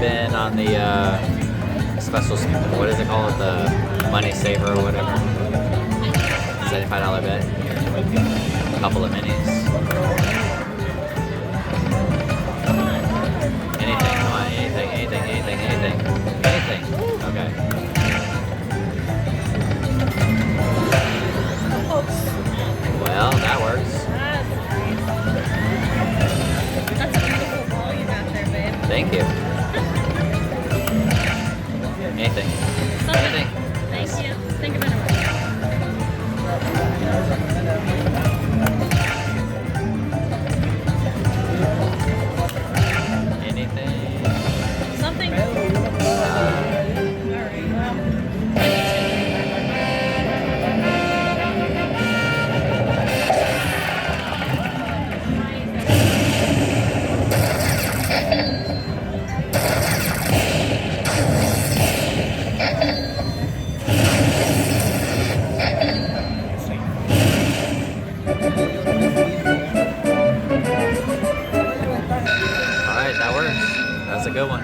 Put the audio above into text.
been on the special, what is it called? The Money Saver or whatever. $75 bet. A couple of minis. Anything, come on, anything. Anything. Okay. Well, that works. That's a beautiful ball you got there, babe. Thank you. Anything. Anything. Thank you. Think of it. Anything. Something. Alright, that works. That's a good one.